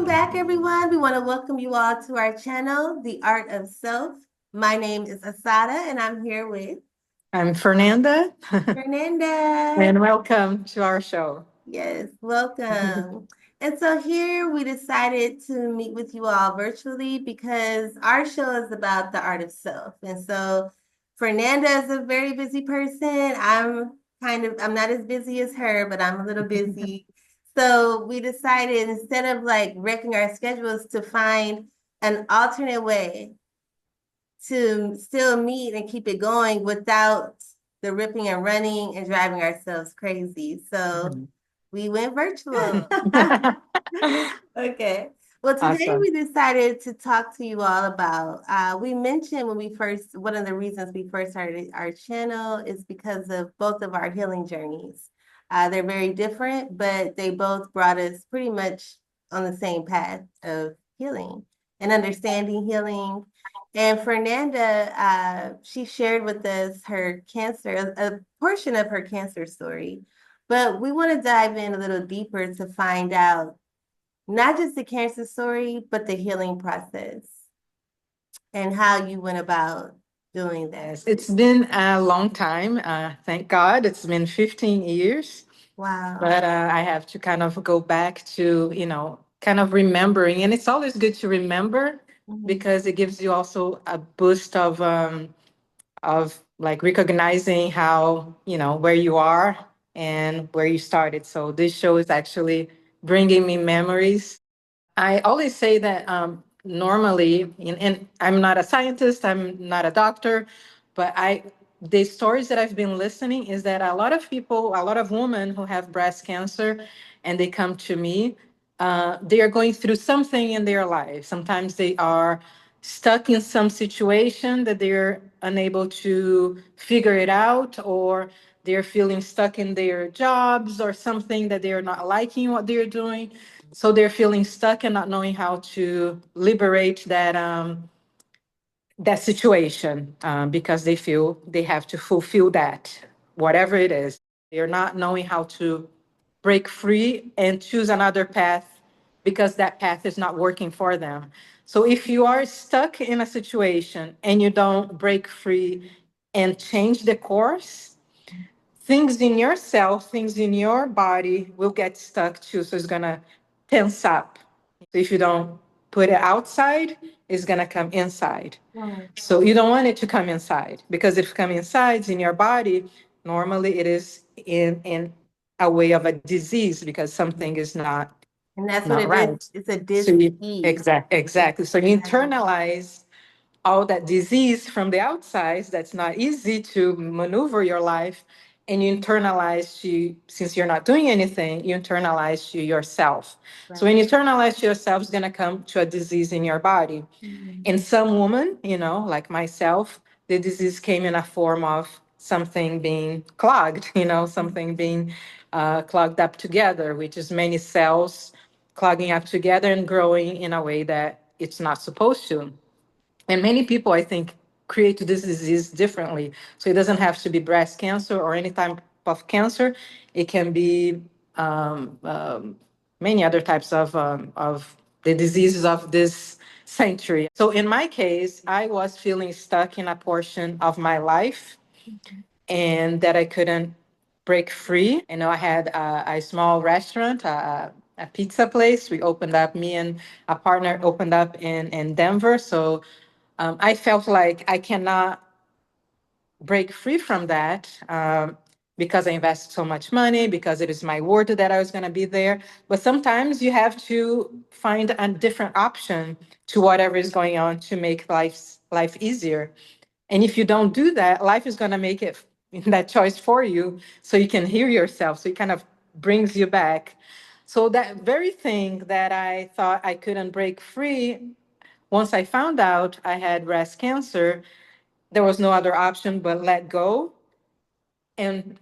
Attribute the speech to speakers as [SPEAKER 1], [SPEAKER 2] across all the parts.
[SPEAKER 1] back, everyone. We want to welcome you all to our channel, The Art of Self. My name is Asada, and I'm here with
[SPEAKER 2] I'm Fernanda,
[SPEAKER 1] Fernanda.
[SPEAKER 2] and welcome to our show.
[SPEAKER 1] Yes, welcome. And so here we decided to meet with you all virtually because our show is about the art of self. And so Fernanda is a very busy person. I'm not as busy as her, but I'm a little busy. So we decided instead of like wrecking our schedules to find an alternate way to still meet and keep it going without the ripping and running and driving ourselves crazy. So we went virtual. Okay. Well, today
[SPEAKER 2] Awesome.
[SPEAKER 1] we decided to talk to you all about, we mentioned when we first, one of the reasons we first started our channel is because of both of our healing journeys. They're very different, but they both brought us pretty much on the same path of healing and understanding healing. And Fernanda, she shared with us her cancer, a portion of her cancer story. But we want to dive in a little deeper to find out not just the cancer story, but the healing process and how you went about doing that.
[SPEAKER 2] Yes, it's been a long time. Thank God, it's been 15 years.
[SPEAKER 1] Wow.
[SPEAKER 2] But I have to kind of go back to, kind of remembering. And it's always good to remember
[SPEAKER 1] Mhm.
[SPEAKER 2] because it gives you also a boost of like recognizing how, where you are and where you started. So this show is actually bringing me memories. I always say that normally, and I'm not a scientist, I'm not a doctor, but the stories that I've been listening is that a lot of people, a lot of women who have breast cancer, and they come to me, they are going through something in their life. Sometimes they are stuck in some situation that they're unable to figure it out, or they're feeling stuck in their jobs or something that they're not liking what they're doing, so they're feeling stuck and not knowing how to liberate that situation, because they feel they have to fulfill that, whatever it is. They're not knowing how to break free and choose another path because that path is not working for them. So if you are stuck in a situation and you don't break free and change the course, things in yourself, things in your body will get stuck too. So it's gonna tense up. So if you don't put it outside, it's gonna come inside.
[SPEAKER 1] Mm.
[SPEAKER 2] So you don't want it to come inside, because if it come inside in your body, normally it is in a way of a disease, because something is
[SPEAKER 1] And that's what
[SPEAKER 2] not
[SPEAKER 1] it is.
[SPEAKER 2] right.
[SPEAKER 1] It's a
[SPEAKER 2] So you
[SPEAKER 1] dis-ease.
[SPEAKER 2] exactly. So you internalize all that disease from the outside that's not easy to maneuver your life, and you internalize to, since you're not doing anything, you internalize to yourself. So
[SPEAKER 1] Right.
[SPEAKER 2] when you internalize to yourself, it's going to come to a disease in your body.
[SPEAKER 1] Mhm.
[SPEAKER 2] In some women, like myself, the disease came in a form of something being clogged, something being clogged up together, which is many cells clogging up together and growing in a way that it's not supposed to. And many people, I think, create this disease differently. So it doesn't have to be breast cancer or any type of cancer. It can be many other types of the diseases of this century. So in my case, I was feeling stuck in a portion of my life and that I couldn't break free. I had a small restaurant, a pizza place. We opened up, me and a partner opened up in Denver. So I felt like I cannot break free from that, because I invested so much money, because it is my word that I was going to be there. But sometimes you have to find a different option to whatever is going on to make life easier. And if you don't do that, life is going to make it that choice for you, so you can hear yourself. So it kind of brings you back. So that very thing that I thought I couldn't break free, once I found out I had breast cancer, there was no other option but let go and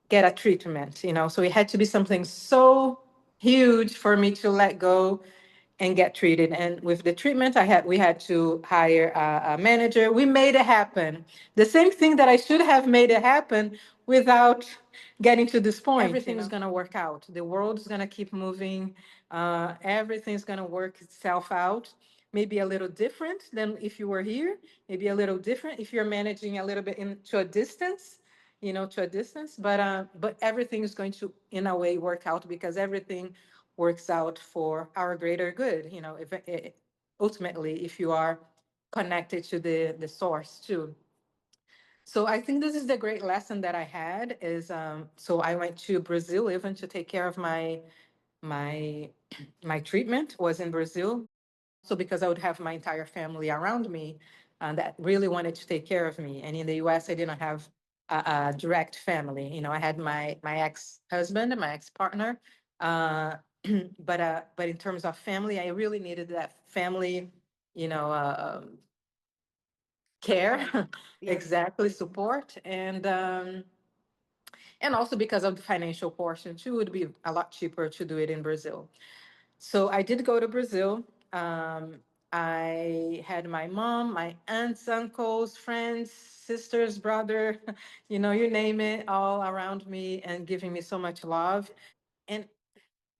[SPEAKER 2] get a treatment. So it had to be something so huge for me to let go and get treated. And with the treatment, we had to hire a manager. We made it happen. The same thing that I should have made it happen, without getting to this point. Everything's going to work out. The world's going to keep moving. Everything's going to work itself out. Maybe a little different than if you were here. Maybe a little different if you're managing a little bit into a distance, to a distance. But everything is going to, in a way, work out because everything works out for our greater good. If ultimately, if you are connected to the source too. So I think this is the great lesson that I had is so I went to Brazil even to take care of my my treatment was in Brazil. So because I would have my entire family around me that really wanted to take care of me. And in the US, I didn't have a direct family. I had my ex-husband and my ex-partner. But in terms of family, I really needed that family, you know,
[SPEAKER 1] Support.
[SPEAKER 2] care,
[SPEAKER 1] Yes.
[SPEAKER 2] exactly, support, and also because of the financial portion too, it would be a lot cheaper to do it in Brazil. So I did go to Brazil. Um, I had my mom, my aunts, uncles, friends, sisters, brother, you name it, all around me and giving me so much love. And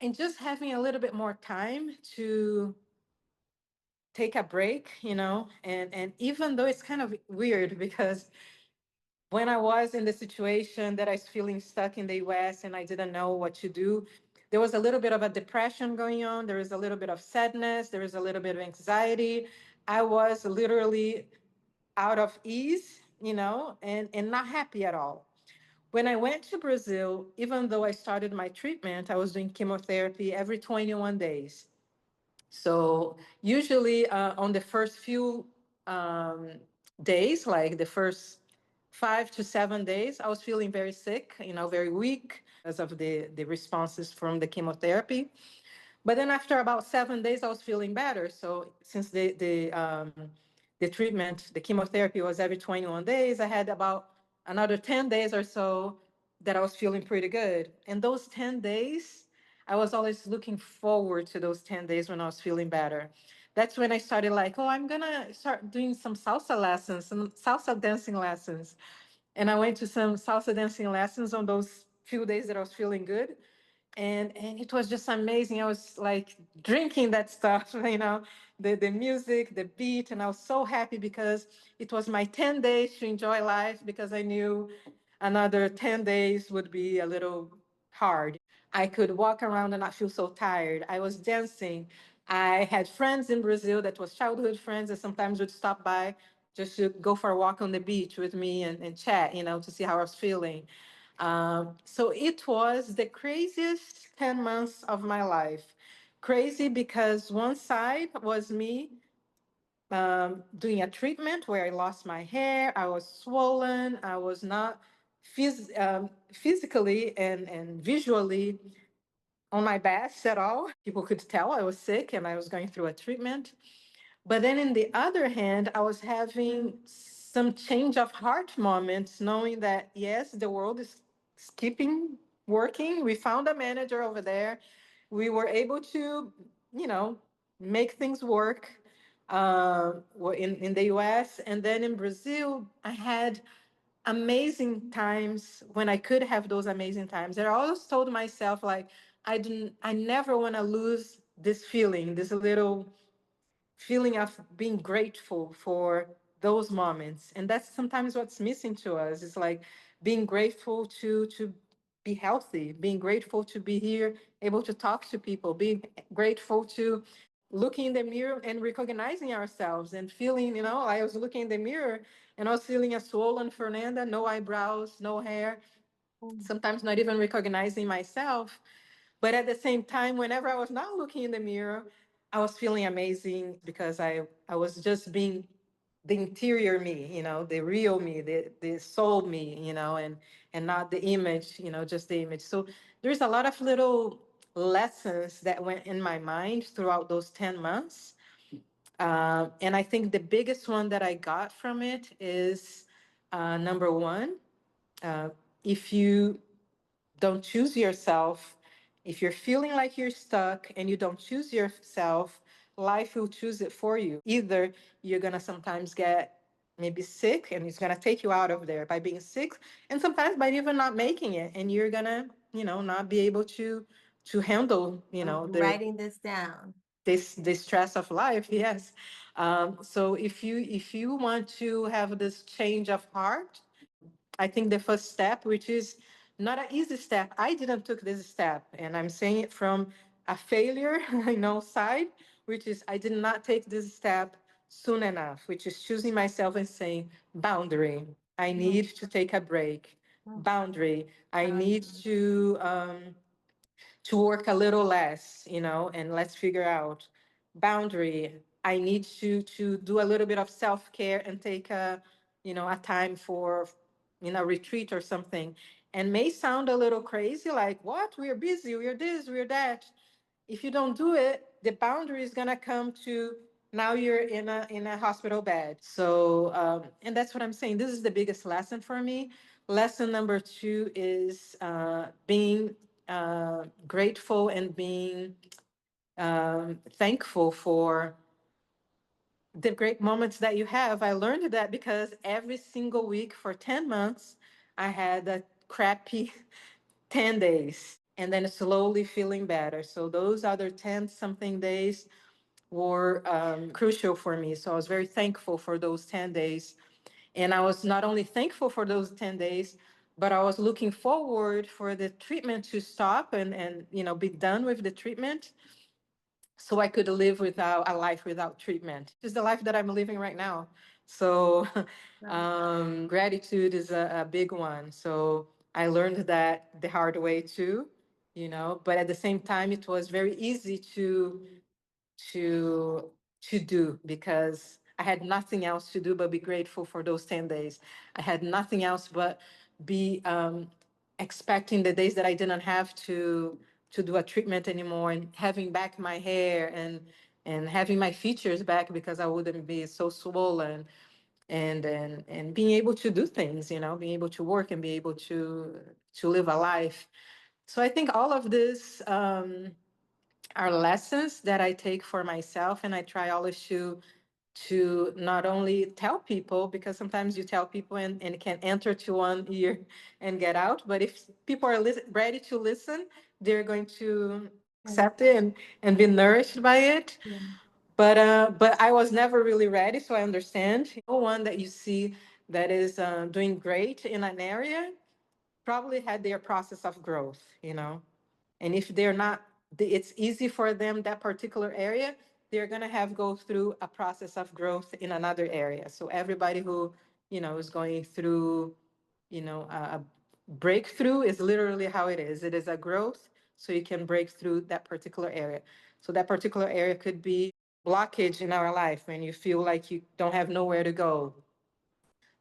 [SPEAKER 2] and just having a little bit more time to take a break, and even though it's kind of weird because when I was in the situation that I was feeling stuck in the US and I didn't know what to do, there was a little bit of a depression going on. There was a little bit of sadness. There was a little bit of anxiety. I was literally out of ease, and not happy at all. When I went to Brazil, even though I started my treatment, I was doing chemotherapy every 21 days. So usually on the first few um, days, like the first 5 to 7 days, I was feeling very sick, very weak because of the responses from the chemotherapy. But then after about 7 days, I was feeling better. So since the treatment, the chemotherapy was every 21 days, I had about another 10 days or so that I was feeling pretty good. And those 10 days, I was always looking forward to those 10 days when I was feeling better. That's when I started like, oh, I'm gonna start doing some salsa lessons, some salsa dancing lessons. And I went to some salsa dancing lessons on those few days that I was feeling good, and it was just amazing. I was like drinking that stuff, the music, the beat, and I was so happy because it was my 10 days to enjoy life because I knew another 10 days would be a little hard. I could walk around and not feel so tired. I was dancing. I had friends in Brazil that was childhood friends that sometimes would stop by just to go for a walk on the beach with me and chat, to see how I was feeling. So it was the craziest 10 months of my life. Crazy because one side was me doing a treatment where I lost my hair, I was swollen, I was not physically and visually on my best at all. People could tell I was sick and I was going through a treatment. But then, in the other hand, I was having some change of heart moments, knowing that, yes, the world is keeping working. We found a manager over there. We were able to, you know, make things work in the US. And then in Brazil, I had amazing times when I could have those amazing times. And I always told myself, like, I never want to lose this feeling, this little feeling of being grateful for those moments. And that's sometimes what's missing to us. It's like being grateful to be healthy, being grateful to be here, able to talk to people, being grateful to looking in the mirror and recognizing ourselves and feeling, I was looking in the mirror and I was feeling a swollen Fernanda, no eyebrows, no hair, sometimes not even recognizing myself. But at the same time, whenever I was not looking in the mirror, I was feeling amazing because I was just being the interior me, the real me, the soul me, and not the image, just the image. So there's a lot of little lessons that went in my mind throughout those 10 months. And I think the biggest one that I got from it is number one, uh, if you don't choose yourself, if you're feeling like you're stuck and you don't choose yourself, life will choose it for you. Either you're going to sometimes get maybe sick, and it's going to take you out of there by being sick, and sometimes by even not making it, and you're going to, not be able to handle,
[SPEAKER 1] I'm
[SPEAKER 2] the
[SPEAKER 1] writing this down.
[SPEAKER 2] this stress of life. Yes. So if you want to have this change of heart, I think the first step, which is not an easy step, I didn't took this step, and I'm saying it from a failure, side, which is I did not take this step soon enough, which is choosing myself and saying boundary. I need to take a break. Boundary. I need to work a little less, and let's figure out boundary. I need to do a little bit of self-care and take a time for, retreat or something. And may sound a little crazy, like, what? We're busy, we're this, we're that. If you don't do it, the boundary is gonna come to now you're in a hospital bed. So and that's what I'm saying. This is the biggest lesson for me. Lesson number two is being grateful and being thankful for the great moments that you have. I learned that because every single week for 10 months, I had a crappy 10 days and then slowly feeling better. So those other 10 something days were crucial for me. So I was very thankful for those 10 days. And I was not only thankful for those 10 days, but I was looking forward for the treatment to stop and be done with the treatment so I could live without a life without treatment. It's the life that I'm living right now. So gratitude is a big one. So I learned that the hard way too, but at the same time, it was very easy to to do because I had nothing else to do but be grateful for those 10 days. I had nothing else but be expecting the days that I didn't have to do a treatment anymore and having back my hair and having my features back because I wouldn't be so swollen and being able to do things, being able to work and be able to live a life. So I think all of this are lessons that I take for myself, and I try always to not only tell people, because sometimes you tell people and it can enter to one ear and get out, but if people are ready to listen, they're going to accept it and be nourished by it. But I was never really ready, so I understand. No one that you see that is doing great in an area probably had their process of growth. And if they're not, it's easy for them, that particular area, they're going to have go through a process of growth in another area. So everybody who, is going through, a breakthrough is literally how it is. It is a growth so you can break through that particular area. So that particular area could be blockage in our life when you feel like you don't have nowhere to go.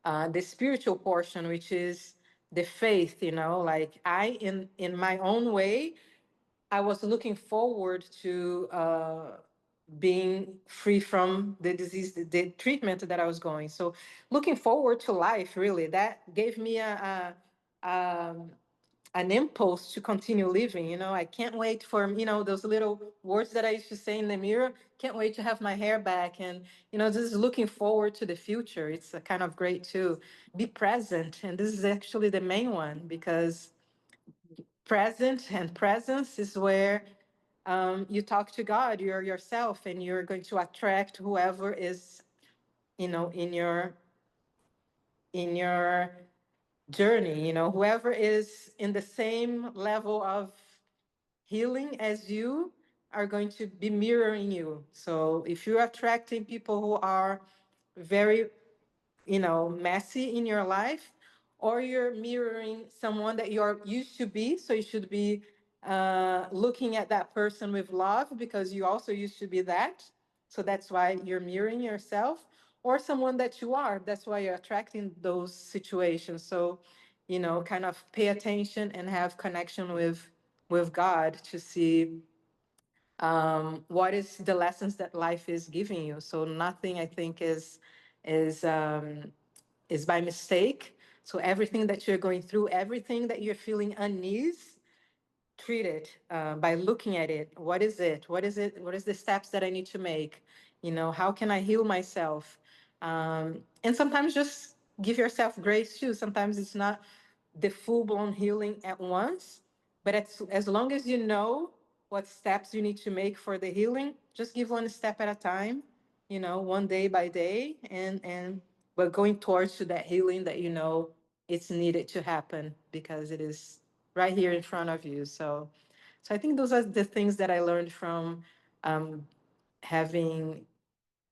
[SPEAKER 2] The spiritual portion, which is the faith, like in my own way, I was looking forward to being free from the disease, the treatment that I was going. So, looking forward to life, really, that gave me an impulse to continue living. I can't wait for those little words that I used to say in the mirror. Can't wait to have my hair back, and just looking forward to the future. It's a kind of great too. Be present, and this is actually the main one because present and presence is where you talk to God, you're yourself, and you're going to attract whoever is, in your journey. Whoever is in the same level of healing as you are going to be mirroring you. So if you're attracting people who are very messy in your life, or you're mirroring someone that you're used to be. So you should be looking at that person with love because you also used to be that. So that's why you're mirroring yourself, or someone that you are. That's why you're attracting those situations. So, kind of pay attention and have connection with God to see what is the lessons that life is giving you. So nothing, I think, is by mistake. So everything that you're going through, everything that you're feeling unease, treat it by looking at it. What is it? What is it? What is the steps that I need to make? How can I heal myself? And sometimes just give yourself grace too. Sometimes it's not the full blown healing at once, but as long as you know what steps you need to make for the healing, just give one step at a time, one day by day, and but going towards to that healing that it's needed to happen because it is right here in front of you. So I think those are the things that I learned from um, having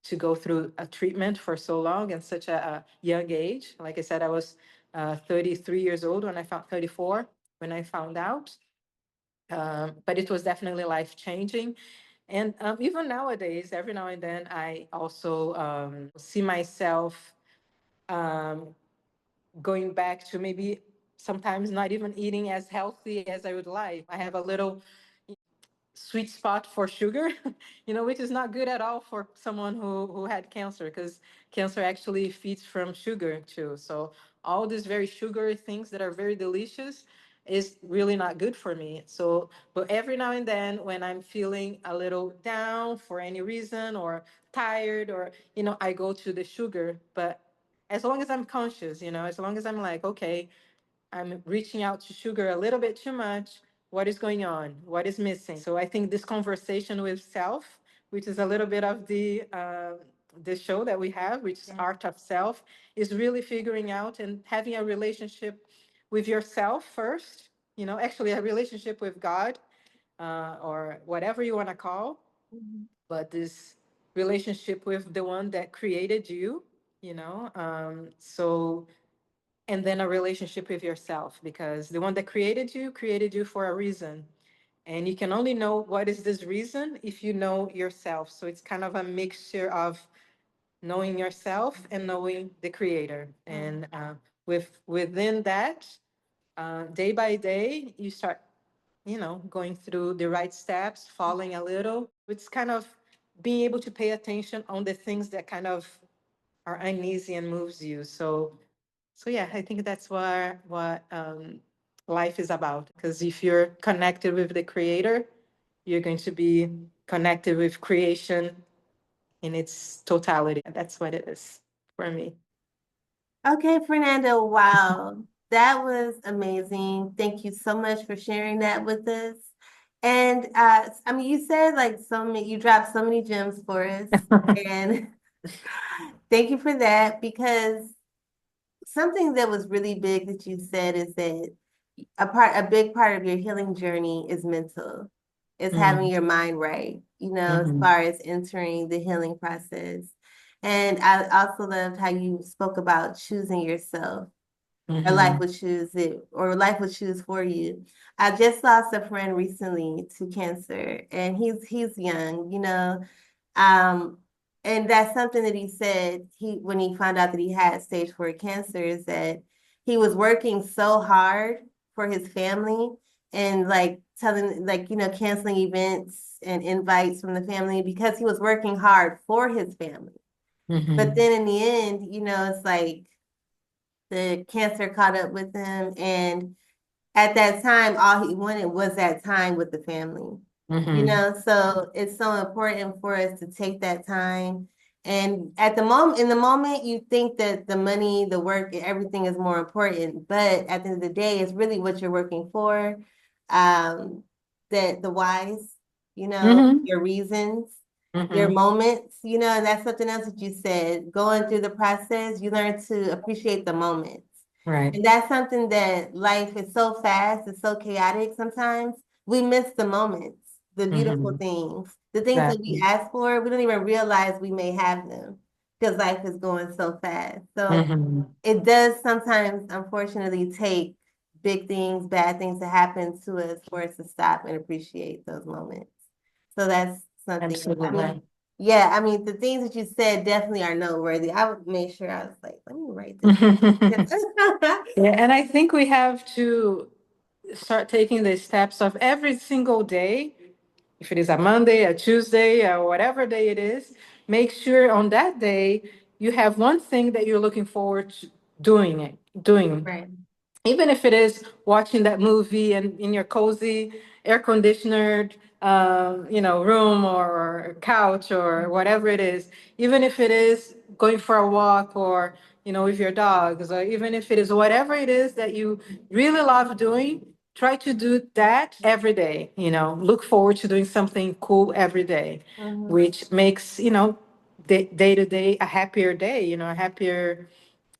[SPEAKER 2] to go through a treatment for so long and such a young age. Like I said, I was 33 years old when I found 34 when I found out. But it was definitely life changing. And even nowadays, every now and then, I also see myself um, going back to maybe sometimes not even eating as healthy as I would like. I have a little sweet spot for sugar, which is not good at all for someone who had cancer because cancer actually feeds from sugar too. So all these very sugary things that are very delicious is really not good for me. So, but every now and then when I'm feeling a little down for any reason or tired or, I go to the sugar. But as long as I'm conscious, as long as I'm like, okay, I'm reaching out to sugar a little bit too much. What is going on? What is missing? So I think this conversation with self, which is a little bit of the show that we have, which is Art of Self, is really figuring out and having a relationship with yourself first. Actually a relationship with God, or whatever you want to call, but this relationship with the one that created you. So and then a relationship with yourself because the one that created you for a reason, and you can only know what is this reason if you know yourself. So it's kind of a mixture of knowing yourself and knowing the creator, and within that, day by day you start going through the right steps, falling a little. It's kind of being able to pay attention on the things that kind of are uneasy and moves you. So yeah, I think that's what life is about. Because if you're connected with the creator, you're going to be connected with creation in its totality. That's what it is for me.
[SPEAKER 1] Okay, Fernanda, wow. That was amazing. Thank you so much for sharing that with us. And I mean, you said like so many, you dropped so many gems for us. And thank you for that because something that was really big that you said is that a big part of your healing journey is mental. It's having
[SPEAKER 2] Mm,
[SPEAKER 1] your mind right, as
[SPEAKER 2] mhm,
[SPEAKER 1] far as entering the healing process. And I also loved how you spoke about choosing yourself, or life
[SPEAKER 2] mhm,
[SPEAKER 1] would choose it, or life would choose for you. I just lost a friend recently to cancer, and he's young, um, and that's something that he said he when he found out that he had stage 4 cancer is that he was working so hard for his family and like telling like canceling events and invites from the family because he was working hard for his family. But
[SPEAKER 2] mhm,
[SPEAKER 1] then in the end, it's like the cancer caught up with him, and at that time, all he wanted was that time with the family.
[SPEAKER 2] mhm,
[SPEAKER 1] So it's so important for us to take that time. And at the moment, in the moment, you think that the money, the work, everything is more important. But at the end of the day, it's really what you're working for. Um, that the whys,
[SPEAKER 2] mhm,
[SPEAKER 1] your reasons, your
[SPEAKER 2] mhm.
[SPEAKER 1] moments, and that's something else that you said. Going through the process, you learn to appreciate the moments.
[SPEAKER 2] Right.
[SPEAKER 1] And that's something that life is so fast, it's so chaotic sometimes. We miss the moments, the beautiful
[SPEAKER 2] Mhm.
[SPEAKER 1] the things that we
[SPEAKER 2] Exactly.
[SPEAKER 1] ask for, we don't even realize we may have them because life is going so fast. So
[SPEAKER 2] Mhm.
[SPEAKER 1] it does sometimes, unfortunately, take big things, bad things to happen to us for us to stop and appreciate those moments. So that's something, I
[SPEAKER 2] Absolutely.
[SPEAKER 1] mean, yeah, I mean, the things that you said definitely are noteworthy. I would make sure I was like, let me write this down.
[SPEAKER 2] Yeah, and I think we have to start taking the steps of every single day, if it is a Monday, a Tuesday, or whatever day it is, make sure on that day you have one thing that you're looking forward to doing.
[SPEAKER 1] Right.
[SPEAKER 2] Even if it is watching that movie and in your cozy air conditioned room or couch or whatever it is, even if it is going for a walk or, with your dogs, or even if it is whatever it is that you really love doing, try to do that every day. Look forward to doing something cool every day,
[SPEAKER 1] Mhm.
[SPEAKER 2] which makes, day to day a happier day, a happier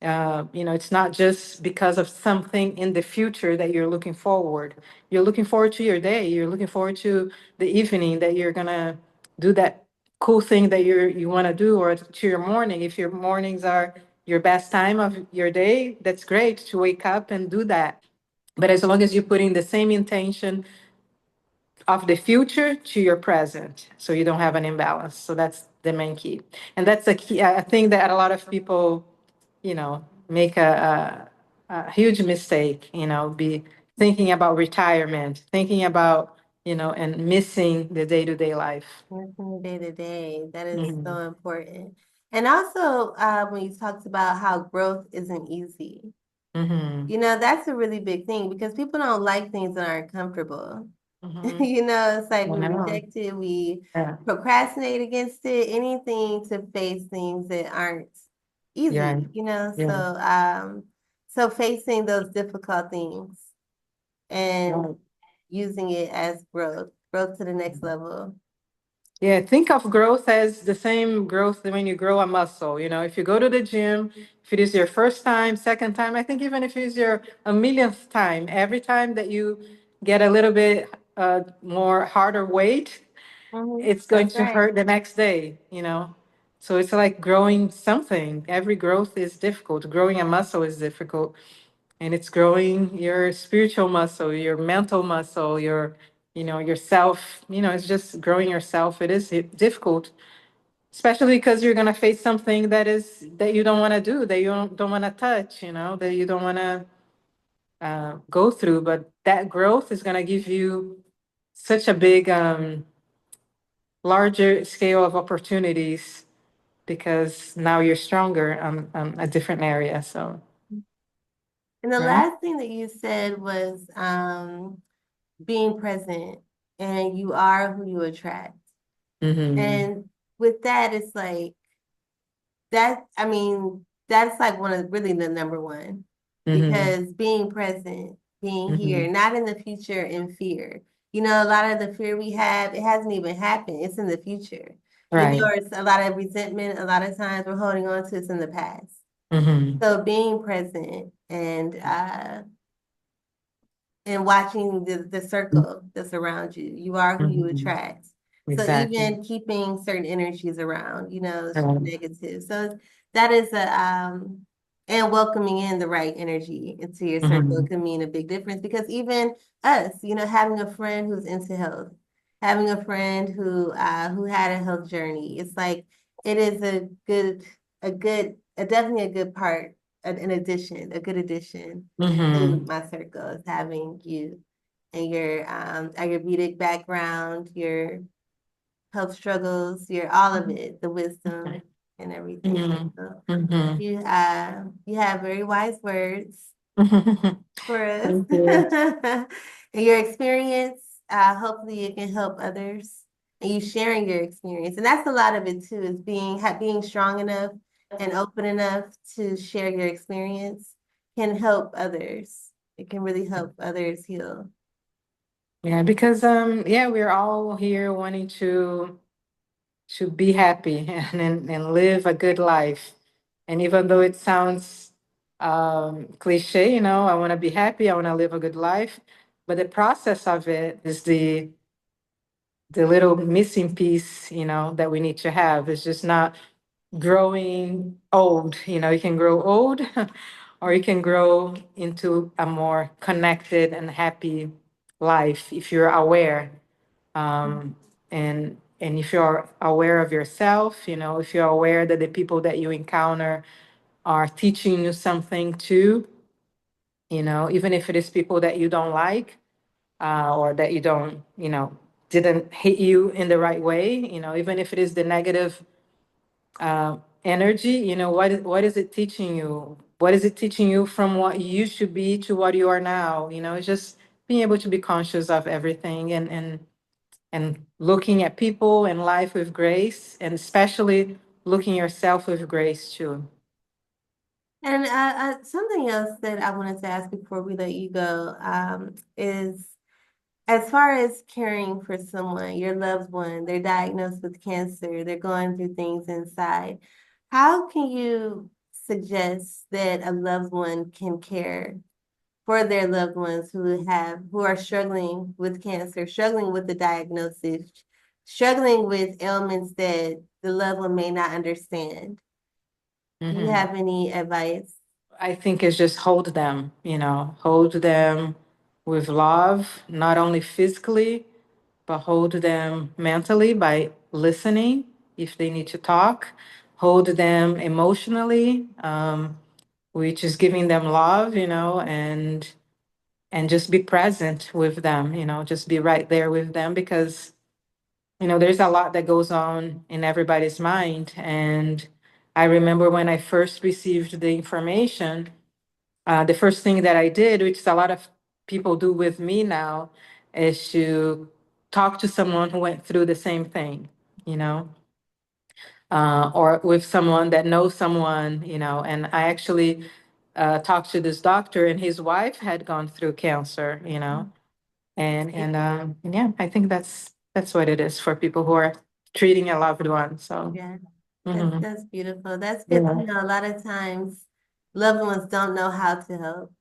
[SPEAKER 2] it's not just because of something in the future that you're looking forward. You're looking forward to your day. You're looking forward to the evening that you're gonna do that cool thing that you want to do, or to your morning. If your mornings are your best time of your day, that's great to wake up and do that. But as long as you're putting the same intention of the future to your present, so you don't have an imbalance. So that's the main key, and that's a key. I think that a lot of people, make a huge mistake. Be thinking about retirement, thinking about, and missing the day to day life.
[SPEAKER 1] Working day to day, that is so
[SPEAKER 2] Hmm.
[SPEAKER 1] important. And also, when you talked about how growth isn't easy,
[SPEAKER 2] Hmm.
[SPEAKER 1] that's a really big thing because people don't like things that aren't comfortable.
[SPEAKER 2] Hmm.
[SPEAKER 1] It's like
[SPEAKER 2] I
[SPEAKER 1] we
[SPEAKER 2] know.
[SPEAKER 1] reject it, we
[SPEAKER 2] Yeah.
[SPEAKER 1] procrastinate against it, anything to face things that aren't
[SPEAKER 2] Yeah.
[SPEAKER 1] easy,
[SPEAKER 2] Yeah.
[SPEAKER 1] so facing those difficult things and
[SPEAKER 2] Right.
[SPEAKER 1] using it as growth to the next level.
[SPEAKER 2] Yeah, think of growth as the same growth when you grow a muscle. If you go to the gym, if it is your first time, second time, I think even if it is your a millionth time, every time that you get a little bit more harder weight, it's going
[SPEAKER 1] That's
[SPEAKER 2] to
[SPEAKER 1] right.
[SPEAKER 2] hurt the next day. So it's like growing something. Every growth is difficult. Growing a muscle is difficult. And it's growing your spiritual muscle, your mental muscle, yourself. It's just growing yourself. It is difficult, especially because you're gonna face something that you don't want to do, that you don't want to touch, that you don't want to go through. But that growth is gonna give you such a big, larger scale of opportunities because now you're stronger on a different area. So,
[SPEAKER 1] And the
[SPEAKER 2] right.
[SPEAKER 1] last thing that you said was being present and you are who you attract.
[SPEAKER 2] Mm-hmm.
[SPEAKER 1] And with that, it's like that, I mean, that's like one of really the number one
[SPEAKER 2] Mm-hmm.
[SPEAKER 1] because being present, being
[SPEAKER 2] Mm-hmm.
[SPEAKER 1] here, not in the future in fear. A lot of the fear we have, it hasn't even happened. It's in the future.
[SPEAKER 2] Right.
[SPEAKER 1] It's a lot of resentment. A lot of times we're holding on to it's in the past.
[SPEAKER 2] Mm-hmm.
[SPEAKER 1] So being present and watching the circle that's around you. You are who you
[SPEAKER 2] Mm-hmm.
[SPEAKER 1] attract. So
[SPEAKER 2] Exactly.
[SPEAKER 1] even keeping certain energies around,
[SPEAKER 2] Um,
[SPEAKER 1] negative. So that is and welcoming in the right energy into your circle
[SPEAKER 2] mhm.
[SPEAKER 1] can mean a big difference because even us, having a friend who's into health, having a friend who had a health journey, it's like it is definitely a good part, a good addition to
[SPEAKER 2] Mhm.
[SPEAKER 1] my circle is having you and your Ayurvedic background, your health struggles, your all of it, the wisdom and everything.
[SPEAKER 2] Mhm.
[SPEAKER 1] So
[SPEAKER 2] Mhm.
[SPEAKER 1] you have very wise words for us.
[SPEAKER 2] Thank you.
[SPEAKER 1] And your experience, hopefully it can help others. And you sharing your experience. And that's a lot of it too, is being strong enough and open enough to share your experience can help others. It can really help others heal.
[SPEAKER 2] Yeah, because yeah, we're all here wanting to be happy and live a good life. And even though it sounds cliche, I want to be happy, I want to live a good life, but the process of it is the little missing piece, that we need to have. It's just not growing old. You can grow old or you can grow into a more connected and happy life if you're aware. And if you're aware of yourself, if you're aware that the people that you encounter are teaching you something too, even if it is people that you don't like, or that you don't, didn't hit you in the right way, even if it is the negative energy, what is it teaching you? What is it teaching you from what you used to be to what you are now? It's just being able to be conscious of everything and and looking at people and life with grace, and especially looking yourself with grace too.
[SPEAKER 1] And something else that I wanted to ask before we let you go, is as far as caring for someone, your loved one, they're diagnosed with cancer, they're going through things inside. How can you suggest that a loved one can care for their loved ones who are struggling with cancer, struggling with the diagnosis, struggling with ailments that the loved one may not understand? Do you
[SPEAKER 2] Mhm.
[SPEAKER 1] have any advice?
[SPEAKER 2] I think it's just hold them, hold them with love, not only physically, but hold them mentally by listening if they need to talk, hold them emotionally, which is giving them love, and just be present with them, just be right there with them because, there's a lot that goes on in everybody's mind. And I remember when I first received the information, the first thing that I did, which a lot of people do with me now, is to talk to someone who went through the same thing, you know, or with someone that knows someone, and I actually talked to this doctor, and his wife had gone through cancer, and yeah, I think that's what it is for people who are treating a loved one. So,
[SPEAKER 1] Yeah,
[SPEAKER 2] mhm,
[SPEAKER 1] that's beautiful. That's good to
[SPEAKER 2] yeah,
[SPEAKER 1] know. A lot of times loved ones don't know how to help,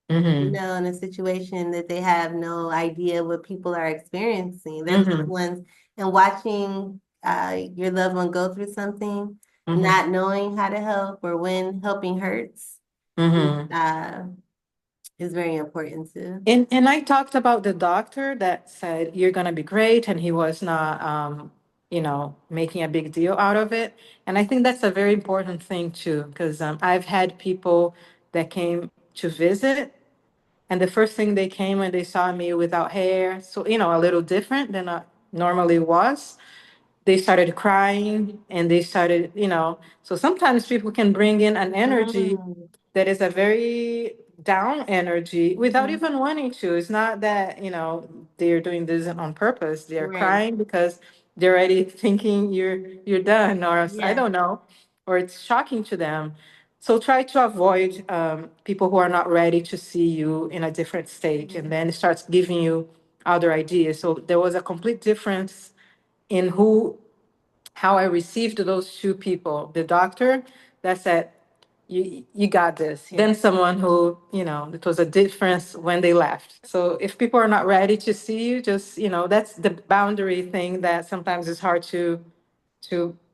[SPEAKER 2] hmm,
[SPEAKER 1] in a situation that they have no idea what people are experiencing. Their loved
[SPEAKER 2] hmm,
[SPEAKER 1] ones and watching your loved one go through something,
[SPEAKER 2] hmm,
[SPEAKER 1] not knowing how to help or when helping hurts,
[SPEAKER 2] hmm.
[SPEAKER 1] uh, is very important too.
[SPEAKER 2] And I talked about the doctor that said you're gonna be great, and he was not, making a big deal out of it. And I think that's a very important thing too, because I've had people that came to visit, and the first thing they came when they saw me without hair, so a little different than I normally was, they started crying and they started, so sometimes people can bring in an energy
[SPEAKER 1] Mm,
[SPEAKER 2] that is a very down energy without
[SPEAKER 1] mhm.
[SPEAKER 2] even wanting to. It's not that, they're doing this on purpose. They're
[SPEAKER 1] Right.
[SPEAKER 2] crying because they're already thinking you're done, or I
[SPEAKER 1] Yeah.
[SPEAKER 2] don't know, or it's shocking to them. So try to avoid people who are not ready to see you in a different stage, and then it starts giving you other ideas. So there was a complete difference in how I received those two people, the doctor that said, you got this. Then someone who, it was a difference when they left. So if people are not ready to see you, just, that's the boundary thing that sometimes is hard to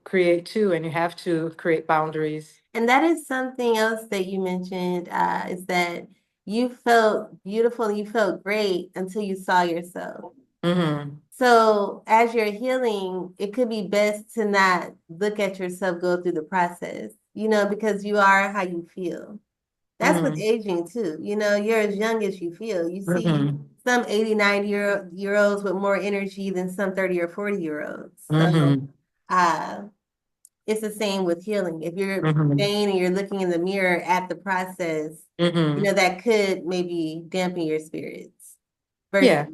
[SPEAKER 2] create too, and you have to create boundaries.
[SPEAKER 1] And that is something else that you mentioned, is that you felt beautiful and you felt great until you saw yourself.
[SPEAKER 2] Mm-hmm.
[SPEAKER 1] So as you're healing, it could be best to not look at yourself go through the process, because you are how you feel. That's with
[SPEAKER 2] Mm-hmm.
[SPEAKER 1] aging too. You're as young as you feel. You see
[SPEAKER 2] Mm-hmm.
[SPEAKER 1] some 89 year olds with more energy than some 30 or 40-year olds. So
[SPEAKER 2] Mm-hmm.
[SPEAKER 1] uh it's the same with healing. If you're
[SPEAKER 2] Mm-hmm.
[SPEAKER 1] staying and you're looking in the mirror at the process,
[SPEAKER 2] Mm-hmm.
[SPEAKER 1] that could maybe dampen your spirits versus,
[SPEAKER 2] Yeah,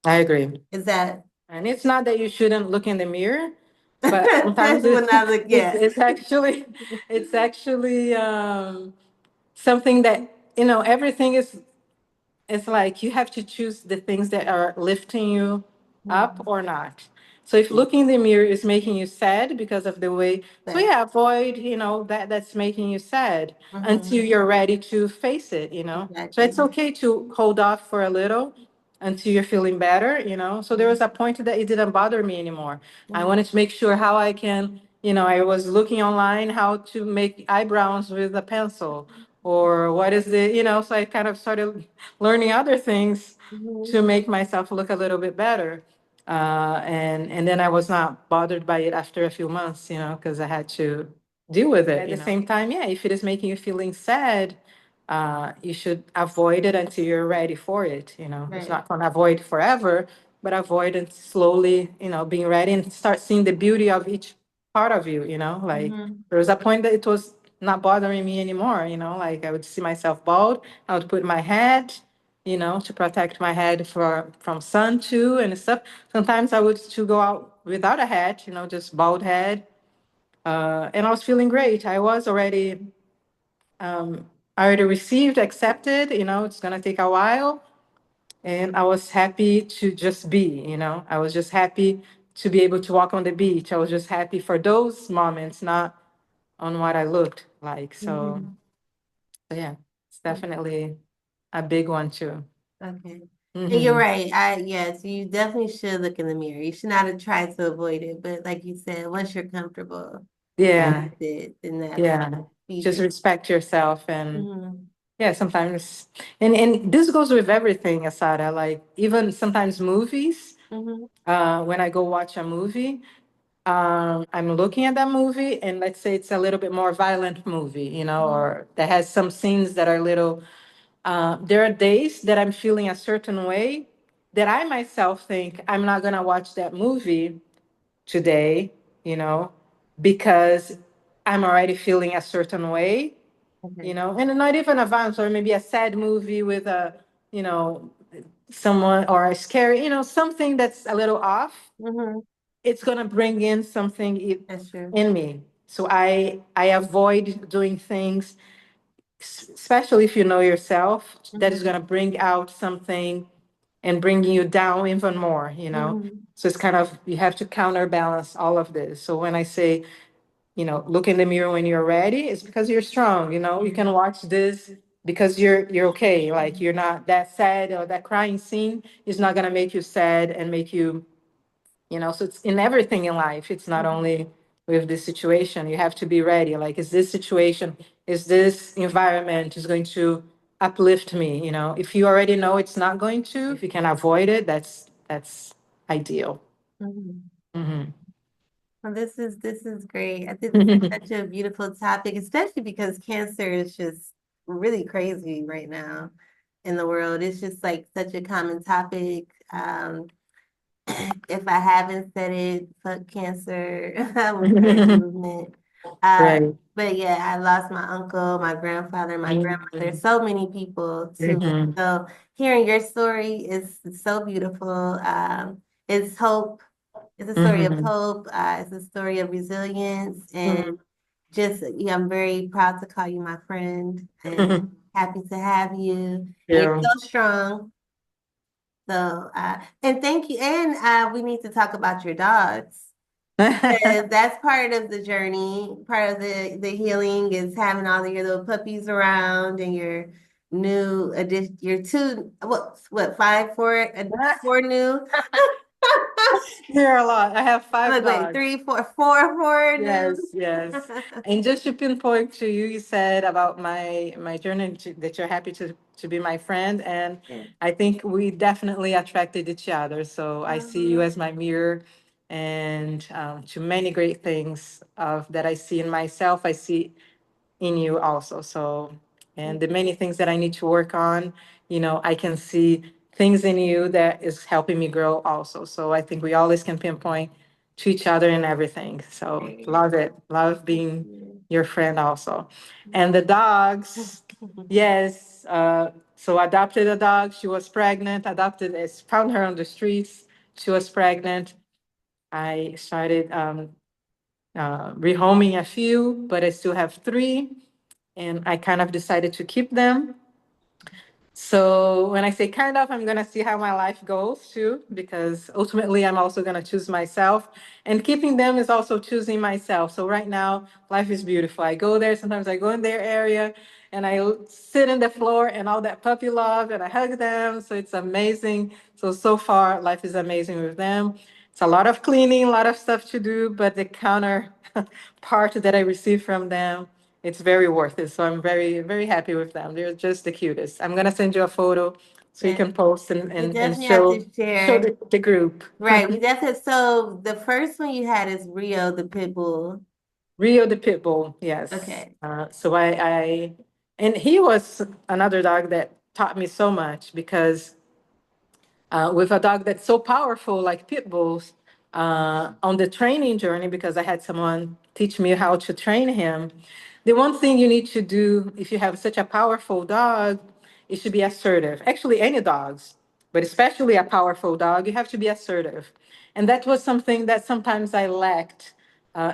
[SPEAKER 2] I agree.
[SPEAKER 1] is that
[SPEAKER 2] And it's not that you shouldn't look in the mirror, but sometimes
[SPEAKER 1] when I look, yeah.
[SPEAKER 2] it's actually something that everything is, it's like you have to choose the things that are lifting you up
[SPEAKER 1] Mhm.
[SPEAKER 2] or not. So if looking in the mirror is making you sad because of the way, so
[SPEAKER 1] Right.
[SPEAKER 2] yeah, avoid, that's making you sad until
[SPEAKER 1] Mhm.
[SPEAKER 2] you're ready to face it. So
[SPEAKER 1] Exactly.
[SPEAKER 2] it's okay to hold off for a little until you're feeling better. So there was a point that it didn't bother me anymore. I
[SPEAKER 1] Mhm.
[SPEAKER 2] wanted to make sure how I can, I was looking online how to make eyebrows with a pencil, or what is so I kind of started learning other things to
[SPEAKER 1] Mhm.
[SPEAKER 2] make myself look a little bit better. And then I was not bothered by it after a few months, because I had to deal with it. At the same time, yeah, if it is making you feeling sad, you should avoid it until you're ready for it. It's
[SPEAKER 1] Right.
[SPEAKER 2] not going to avoid forever, but avoid it slowly, being ready and start seeing the beauty of each part of you, like
[SPEAKER 1] Mhm.
[SPEAKER 2] there was a point that it was not bothering me anymore, like I would see myself bald, I would put my hat, to protect my head from sun too and stuff. Sometimes I would to go out without a hat, just bald head. And I was feeling great. I already received, accepted, it's gonna take a while. And I was happy to just be. I was just happy to be able to walk on the beach. I was just happy for those moments, not on what I looked like.
[SPEAKER 1] Mhm.
[SPEAKER 2] So yeah, it's definitely a big one too.
[SPEAKER 1] Okay. And you're
[SPEAKER 2] Hmm.
[SPEAKER 1] right. Yes, you definitely should look in the mirror. You should not have tried to avoid it, but like you said, once you're comfortable
[SPEAKER 2] Yeah,
[SPEAKER 1] with it, then that's
[SPEAKER 2] yeah. Just
[SPEAKER 1] easier.
[SPEAKER 2] respect yourself and
[SPEAKER 1] Mm-hmm.
[SPEAKER 2] yeah, sometimes and this goes with everything, Asada. Like even sometimes movies.
[SPEAKER 1] Mm-hmm.
[SPEAKER 2] When I go watch a movie, I'm looking at that movie, and let's say it's a little bit more violent movie, or that has some scenes that are a little. There are days that I'm feeling a certain way that I myself think I'm not gonna watch that movie today, you know, because I'm already feeling a certain way,
[SPEAKER 1] Okay.
[SPEAKER 2] and not even a violence or maybe a sad movie with you know, someone or a scary, something that's a little off.
[SPEAKER 1] Mm-hmm.
[SPEAKER 2] It's gonna bring in something
[SPEAKER 1] That's true.
[SPEAKER 2] in me. So I avoid doing things, especially if you know yourself, that is
[SPEAKER 1] Mm-hmm.
[SPEAKER 2] gonna bring out something and bringing you down even more.
[SPEAKER 1] Mm-hmm.
[SPEAKER 2] So it's kind of you have to counterbalance all of this. So when I say, look in the mirror when you're ready, it's because you're strong. You can watch this because you're okay. Like you're not that sad or that crying scene is not gonna make you sad and make you. So it's in everything in life. It's not
[SPEAKER 1] Mm-hmm.
[SPEAKER 2] only with this situation. You have to be ready. Like, is this situation, is this environment is going to uplift me? If you already know it's not going to, if you can avoid it, that's ideal.
[SPEAKER 1] Mm-hmm.
[SPEAKER 2] Hmm.
[SPEAKER 1] Well, this is great. I think this is such a beautiful topic, especially because cancer is just really crazy right now in the world. It's just like such a common topic. If I haven't said it, fuck cancer. I will start the movement. Uh,
[SPEAKER 2] Right.
[SPEAKER 1] but yeah, I lost my uncle, my grandfather, my grandmother,
[SPEAKER 2] Hmm.
[SPEAKER 1] so many people to it.
[SPEAKER 2] Hmm.
[SPEAKER 1] So hearing your story is so beautiful. It's hope. It's a story of
[SPEAKER 2] Hmm.
[SPEAKER 1] hope. It's a story of resilience, and just yeah, I'm very proud to call you my friend and happy to have you. And you're
[SPEAKER 2] Yeah.
[SPEAKER 1] so strong. So, and thank you. And we need to talk about your dogs. That's part of the journey. Part of the healing is having all of your little puppies around and your new addition, your two, what, five, four new.
[SPEAKER 2] There are a lot. I have five
[SPEAKER 1] Look, wait,
[SPEAKER 2] dogs.
[SPEAKER 1] three, four new.
[SPEAKER 2] Yes, yes. And just to pinpoint to you, you said about my journey that you're happy to be my friend, and
[SPEAKER 1] Yeah.
[SPEAKER 2] I think we definitely attracted each other. So I see you
[SPEAKER 1] Uh-huh.
[SPEAKER 2] as my mirror, and to many great things that I see in myself, I see in you also. So, and the many things that I need to work on, I can see things in you that is helping me grow also. So I think we always can pinpoint to each other and everything. So
[SPEAKER 1] Great.
[SPEAKER 2] love it. Love
[SPEAKER 1] Thank
[SPEAKER 2] being
[SPEAKER 1] you.
[SPEAKER 2] your friend also. And the dogs, yes. So adopted a dog. She was pregnant. Adopted, found her on the streets. She was pregnant. I started rehoming a few, but I still have three, and I kind of decided to keep them. So when I say kind of, I'm gonna see how my life goes too, because ultimately I'm also gonna choose myself. And keeping them is also choosing myself. So right now, life is beautiful. I go there, sometimes I go in their area and sit in the floor and all that puppy love and I hug them. So it's amazing. So far, life is amazing with them. It's a lot of cleaning, a lot of stuff to do, but the counter part that I receive from them, it's very worth it. So I'm very, very happy with them. They're just the cutest. I'm gonna send you a photo so you
[SPEAKER 1] Yeah,
[SPEAKER 2] can post and,
[SPEAKER 1] we
[SPEAKER 2] and, and
[SPEAKER 1] definitely have to
[SPEAKER 2] show
[SPEAKER 1] share.
[SPEAKER 2] the group.
[SPEAKER 1] Right, we definitely. So the first one you had is Rio, the pit bull.
[SPEAKER 2] Rio the pit bull, yes.
[SPEAKER 1] Okay.
[SPEAKER 2] So and he was another dog that taught me so much because with a dog that's so powerful like pit bulls, on the training journey, because I had someone teach me how to train him. The one thing you need to do if you have such a powerful dog it should be assertive. Actually, any dogs, but especially a powerful dog, you have to be assertive. And that was something that sometimes I lacked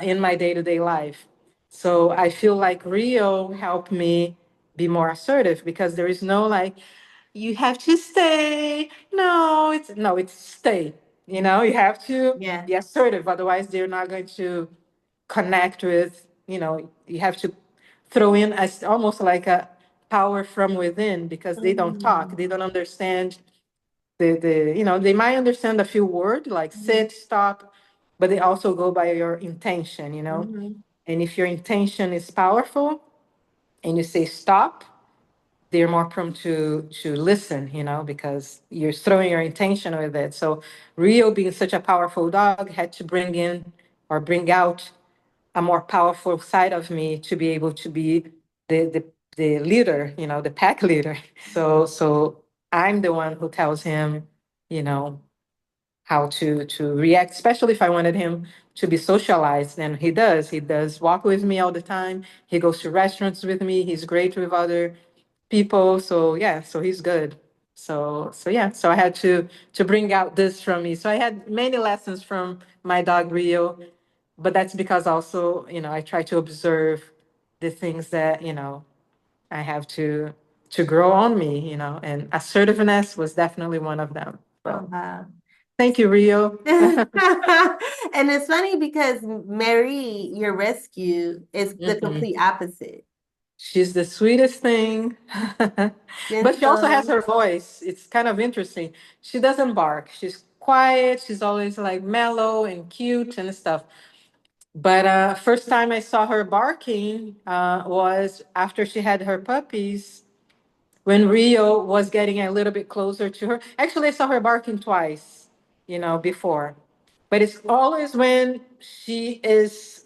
[SPEAKER 2] in my day to day life. So I feel like Rio helped me be more assertive because there is no like, you have to stay. No, it's stay. You have to
[SPEAKER 1] Yeah.
[SPEAKER 2] be assertive. Otherwise, they're not going to connect with, you have to throw in as almost like a power from within because they don't talk.
[SPEAKER 1] Mhm.
[SPEAKER 2] They don't understand they might understand a few words like
[SPEAKER 1] Mhm.
[SPEAKER 2] sit, stop, but they also go by your intention.
[SPEAKER 1] Mhm.
[SPEAKER 2] And if your intention is powerful and you say stop, they're more prone to listen, because you're throwing your intention with it. So Rio, being such a powerful dog, had to bring in or bring out a more powerful side of me to be able to be the leader, the pack leader. So I'm the one who tells him, you know, how to react, especially if I wanted him to be socialized. And he does. He does walk with me all the time. He goes to restaurants with me. He's great with other people. So yeah, so he's good. So yeah, so I had to bring out this from me. So I had many lessons from my dog Rio, but that's because also, I try to observe the things that, I have to grow on me, and assertiveness was definitely one of them.
[SPEAKER 1] Oh,
[SPEAKER 2] So
[SPEAKER 1] wow.
[SPEAKER 2] thank you, Rio.
[SPEAKER 1] And it's funny because Mary, your rescue, is the
[SPEAKER 2] Mhm.
[SPEAKER 1] complete opposite.
[SPEAKER 2] She's the sweetest thing. But she also has
[SPEAKER 1] Gentle.
[SPEAKER 2] her voice. It's kind of interesting. She doesn't bark. She's quiet. She's always like mellow and cute and stuff. But first time I saw her barking was after she had her puppies, when Rio was getting a little bit closer to her. Actually, I saw her barking twice, before. But it's always when she is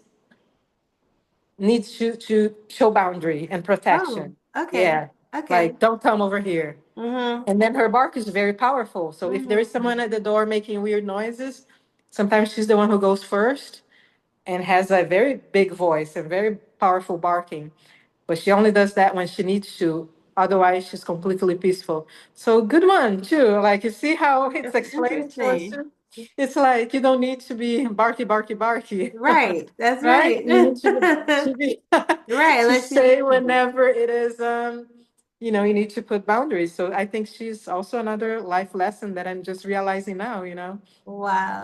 [SPEAKER 2] needs to show boundary and
[SPEAKER 1] Oh,
[SPEAKER 2] protection.
[SPEAKER 1] okay.
[SPEAKER 2] Yeah,
[SPEAKER 1] Okay.
[SPEAKER 2] like don't come over here.
[SPEAKER 1] Mm-hmm.
[SPEAKER 2] And then her bark is very powerful. So if there is
[SPEAKER 1] Mm-hmm.
[SPEAKER 2] someone at the door making weird noises, sometimes she's the one who goes first and has a very big voice and very powerful barking. But she only does that when she needs to. Otherwise, she's completely peaceful. So good one too. Like you see how it's
[SPEAKER 1] That's
[SPEAKER 2] explained to us
[SPEAKER 1] interesting.
[SPEAKER 2] too. It's like you don't need to be barky, barky, barky,
[SPEAKER 1] Right. That's
[SPEAKER 2] right?
[SPEAKER 1] right.
[SPEAKER 2] You need to be
[SPEAKER 1] Right.
[SPEAKER 2] to
[SPEAKER 1] Let you
[SPEAKER 2] say
[SPEAKER 1] be.
[SPEAKER 2] whenever it is. You need to put boundaries. So I think she's also another life lesson that I'm just realizing now.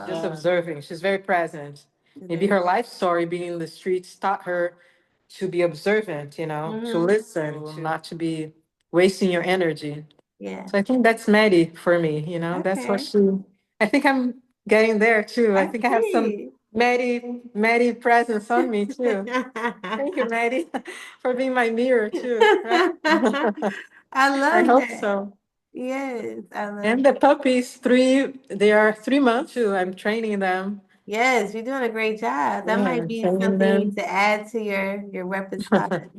[SPEAKER 2] Just
[SPEAKER 1] Wow.
[SPEAKER 2] observing. She's very present. Maybe
[SPEAKER 1] Very.
[SPEAKER 2] her life story being in the streets taught her to be observant, to
[SPEAKER 1] Mm-hmm.
[SPEAKER 2] listen, to not to be wasting your energy.
[SPEAKER 1] Yeah.
[SPEAKER 2] So I think that's Maddie for me, that's what
[SPEAKER 1] Okay.
[SPEAKER 2] I think I'm getting there too. I
[SPEAKER 1] I
[SPEAKER 2] think I have some
[SPEAKER 1] see.
[SPEAKER 2] Maddie presence on me too. Thank you, Maddie, for being my mirror too, right?
[SPEAKER 1] I
[SPEAKER 2] I
[SPEAKER 1] love
[SPEAKER 2] hope
[SPEAKER 1] that.
[SPEAKER 2] so.
[SPEAKER 1] Yes, I love
[SPEAKER 2] And
[SPEAKER 1] that.
[SPEAKER 2] the puppies, they are 3 months too. I'm training them.
[SPEAKER 1] Yes, you're doing a great job. That
[SPEAKER 2] Yeah,
[SPEAKER 1] might
[SPEAKER 2] I'm
[SPEAKER 1] be
[SPEAKER 2] training
[SPEAKER 1] something you need
[SPEAKER 2] them.
[SPEAKER 1] to add to your repertoire.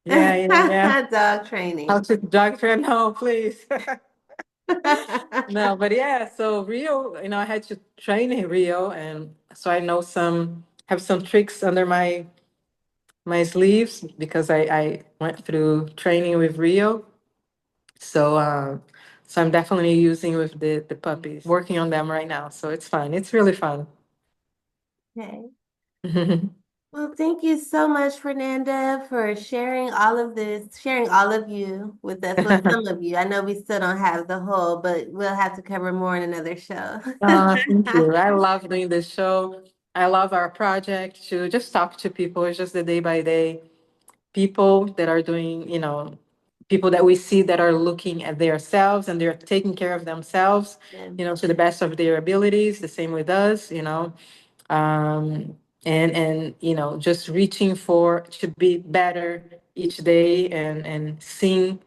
[SPEAKER 2] Yeah, yeah, yeah.
[SPEAKER 1] Dog
[SPEAKER 2] How
[SPEAKER 1] training.
[SPEAKER 2] to dog train? No, please. No, but yeah, so Rio, I had to train in Rio, and so I know have some tricks under my sleeves because I went through training with Rio. So so I'm definitely using with the puppies, working on them right now. So it's fun. It's really fun.
[SPEAKER 1] Okay. Well, thank you so much, Fernanda, for sharing all of this, sharing all of you with us. Well, some of you. I know we still don't have the whole, but we'll have to cover more in another show.
[SPEAKER 2] Thank you. I love doing this show. I love our project to just talk to people. It's just the day by day people that are doing, people that we see that are looking at themselves and they're taking care of themselves,
[SPEAKER 1] Yeah,
[SPEAKER 2] to the best of their abilities. The same with us, um, and just reaching for to be better each day and seeing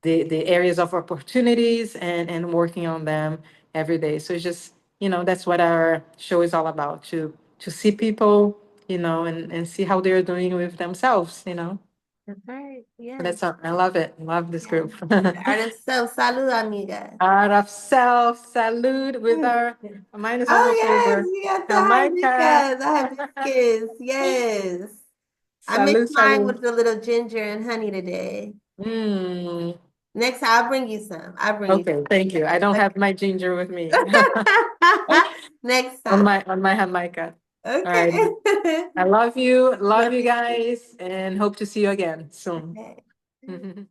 [SPEAKER 2] the areas of opportunities and working on them every day. So it's just, that's what our show is all about, to see people, and see how they're doing with themselves.
[SPEAKER 1] that's right. Yes.
[SPEAKER 2] That's all. I love it. Love this
[SPEAKER 1] Yes.
[SPEAKER 2] group.
[SPEAKER 1] The art of self. Salud, amiga.
[SPEAKER 2] Out of self, salute with our, mine is almost
[SPEAKER 1] Oh yes,
[SPEAKER 2] over.
[SPEAKER 1] we got the
[SPEAKER 2] Jamaica.
[SPEAKER 1] hibiscus. The hibiscus. Yes. I mixed
[SPEAKER 2] Salute,
[SPEAKER 1] mine
[SPEAKER 2] salute.
[SPEAKER 1] with a little ginger and honey today.
[SPEAKER 2] Mm.
[SPEAKER 1] Next, I'll bring you some. I'll bring you
[SPEAKER 2] Okay, thank you. I don't
[SPEAKER 1] some.
[SPEAKER 2] have my ginger with me
[SPEAKER 1] Next
[SPEAKER 2] on
[SPEAKER 1] time.
[SPEAKER 2] my Jamaica. All right.
[SPEAKER 1] Okay.
[SPEAKER 2] I love you. Love
[SPEAKER 1] Love
[SPEAKER 2] you
[SPEAKER 1] you too.
[SPEAKER 2] guys, and hope to see you again soon.
[SPEAKER 1] Okay.